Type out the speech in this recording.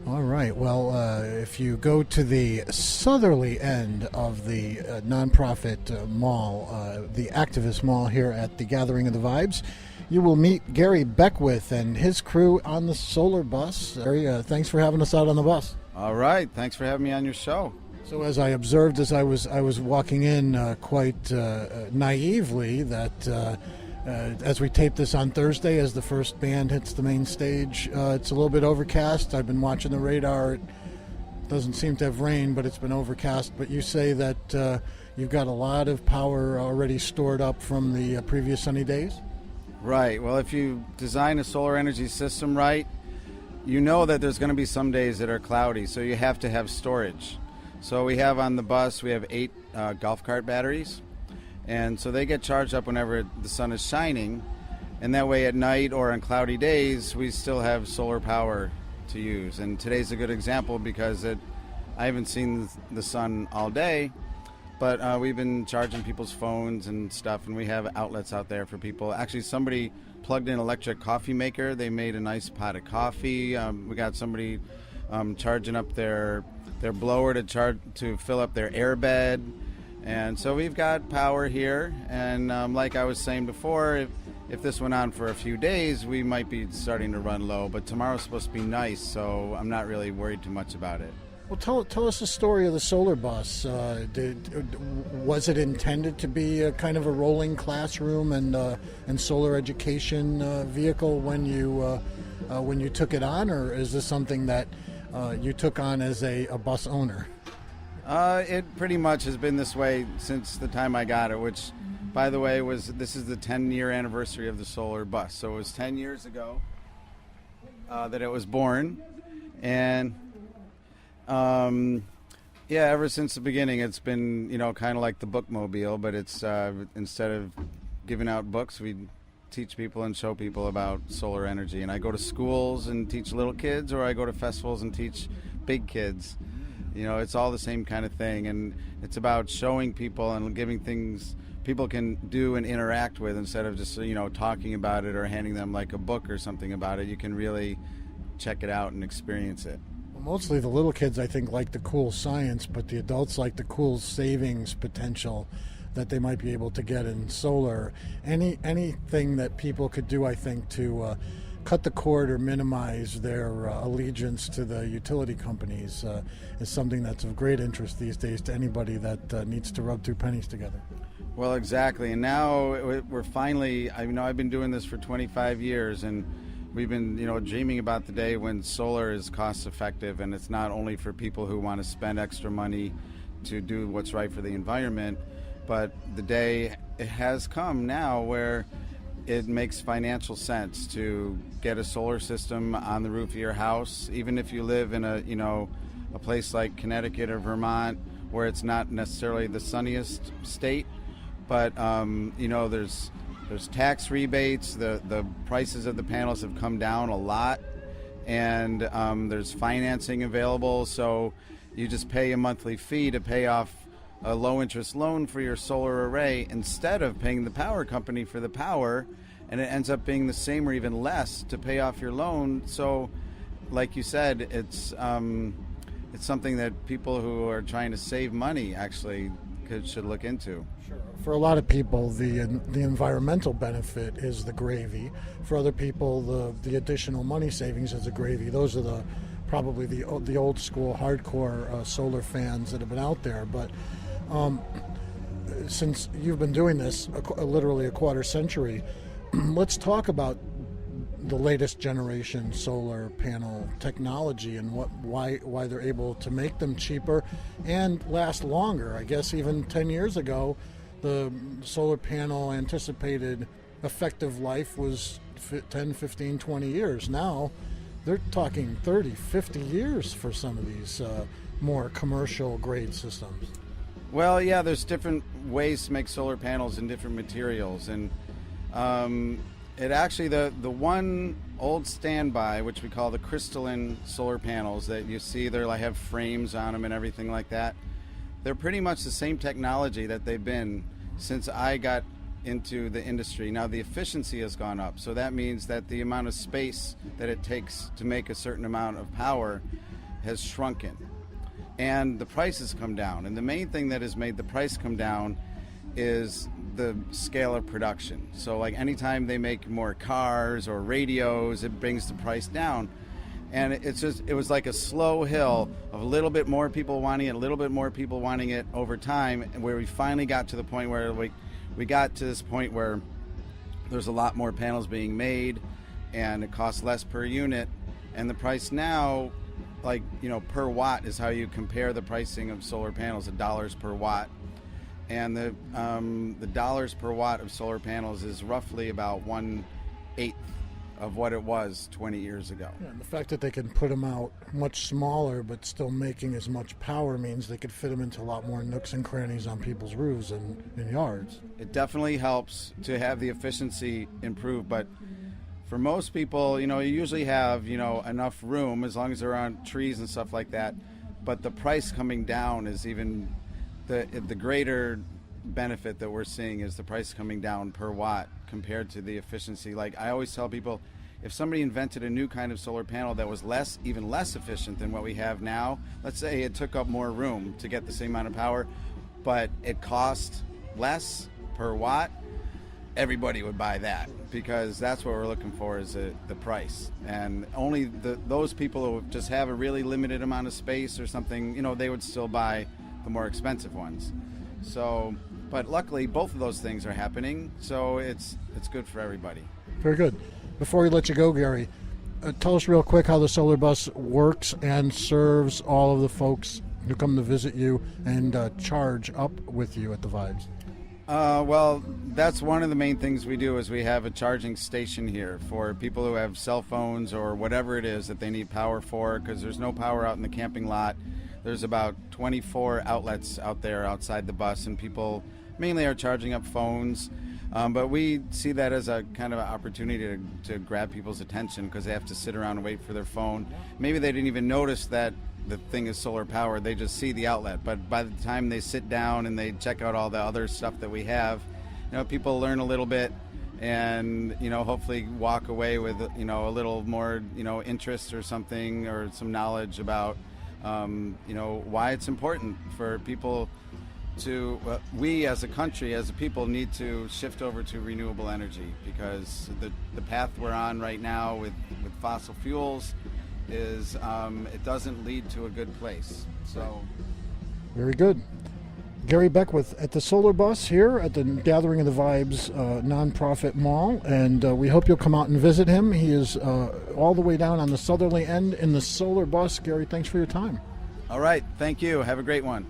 All right. Well, if you go to the southerly end of the nonprofit mall, the activist mall here at the Gathering of the Vibes, you will meet Gary Beckwith and his crew on the solar bus. Gary, thanks for having us out on the bus. All right. Thanks for having me on your show. So, as I observed as I was walking in, quite naively, that as we tape this on Thursday, as the first band hits the main stage, it's a little bit overcast. I've been watching the radar. It doesn't seem to have rained, but it's been overcast. But you say that you've got a lot of power already stored up from the previous sunny days? Right. Well, if you design a solar energy system right, you know that there's going to be some days that are cloudy, so you have to have storage. So we have on the bus, we have 8 golf cart batteries. And so they get charged up whenever the sun is shining. And that way at night or on cloudy days, we still have solar power to use. And today's a good example because I haven't seen the sun all day, but we've been charging people's phones and stuff, and we have outlets out there for people. Actually, somebody plugged in an electric coffee maker. They made a nice pot of coffee. We got somebody charging up their blower to fill up their airbed. And so we've got power here, and like I was saying before, if this went on for a few days, we might be starting to run low, but tomorrow's supposed to be nice, so I'm not really worried too much about it. Well, tell us the story of the solar bus. Was it intended to be a kind of a rolling classroom and solar education vehicle when you took it on, or is this something that you took on as a bus owner? It pretty much has been this way since the time I got it, which, by the way, this is the 10-year anniversary of the solar bus. So it was 10 years ago that it was born, and ever since the beginning, it's been kind of like the bookmobile, but it's instead of giving out books, we teach people and show people about solar energy. And I go to schools and teach little kids, or I go to festivals and teach big kids. It's all the same kind of thing, and it's about showing people and giving things people can do and interact with instead of just, talking about it or handing them like a book or something about it. You can really check it out and experience it. Well, mostly the little kids, I think, like the cool science, but the adults like the cool savings potential that they might be able to get in solar. Anything that people could do, I think, to cut the cord or minimize their allegiance to the utility companies is something that's of great interest these days to anybody that needs to rub 2 pennies together. Well, exactly. And now we're finally, I've been doing this for 25 years, and we've been, dreaming about the day when solar is cost effective, and it's not only for people who want to spend extra money to do what's right for the environment, but the day has come now where it makes financial sense to get a solar system on the roof of your house, even if you live in a place like Connecticut or Vermont, where it's not necessarily the sunniest state, but there's tax rebates. The prices of the panels have come down a lot, and there's financing available. So you just pay a monthly fee to pay off a low-interest loan for your solar array instead of paying the power company for the power, and it ends up being the same or even less to pay off your loan. So, like you said, it's something that people who are trying to save money actually should look into. Sure. For a lot of people, the environmental benefit is the gravy. For other people, the additional money savings is the gravy. Those are probably the old school hardcore solar fans that have been out there, but. Since you've been doing this literally a quarter century, let's talk about the latest generation solar panel technology and why they're able to make them cheaper and last longer. I guess even 10 years ago, the solar panel anticipated effective life was 10, 15, 20 years. Now they're talking 30, 50 years for some of these more commercial grade systems. Well, yeah, there's different ways to make solar panels in different materials, and it actually the one old standby, which we call the crystalline solar panels that you see there, like have frames on them and everything like that. They're pretty much the same technology that they've been since I got into the industry. Now the efficiency has gone up, so that means that the amount of space that it takes to make a certain amount of power has shrunken, and the price has come down. And the main thing that has made the price come down is the scale of production. So like anytime they make more cars or radios, it brings the price down. And it was like a slow hill of a little bit more people wanting it, a little bit more people wanting it over time, where we finally got to the point where we got to this point where there's a lot more panels being made and it costs less per unit. And the price now, like, you know, per watt is how you compare the pricing of solar panels, the dollars per watt. And the dollars per watt of solar panels is roughly about 1/8 of what it was 20 years ago. Yeah, and the fact that they can put them out much smaller but still making as much power means they could fit them into a lot more nooks and crannies on people's roofs and in yards. It definitely helps to have the efficiency improve, but for most people, you know, you usually have, you know, enough room as long as they're on trees and stuff like that. But the price coming down is even the greater benefit that we're seeing is the price coming down per watt compared to the efficiency. Like I always tell people, if somebody invented a new kind of solar panel that was even less efficient than what we have now, let's say it took up more room to get the same amount of power, but it cost less per watt, everybody would buy that, because that's what we're looking for, is the price. And only those people who just have a really limited amount of space or something, you know, they would still buy the more expensive ones. So, but luckily both of those things are happening, so it's good for everybody. Very good. Before we let you go, Gary, tell us real quick how the Solar Bus works and serves all of the folks who come to visit you and charge up with you at the Vibes. Well, that's one of the main things we do, is we have a charging station here for people who have cell phones or whatever it is that they need power for, because there's no power out in the camping lot. There's about 24 outlets out there outside the bus, and people mainly are charging up phones. But we see that as a kind of an opportunity to grab people's attention, because they have to sit around and wait for their phone. Maybe they didn't even notice that the thing is solar powered. They just see the outlet. But by the time they sit down and they check out all the other stuff that we have, you know, people learn a little bit and, you know, hopefully walk away with, you know, a little more, you know, interest or something, or some knowledge about, you know, why it's important for people to, we as a country, as a people, need to shift over to renewable energy, because the path we're on right now with fossil fuels is, it doesn't lead to a good place. So, very good. Gary Beckwith at the Solar Bus here at the Gathering of the Vibes nonprofit mall, and we hope you'll come out and visit him. He is all the way down on the southerly end in the Solar Bus. Gary, thanks for your time. All right, thank you. Have a great one.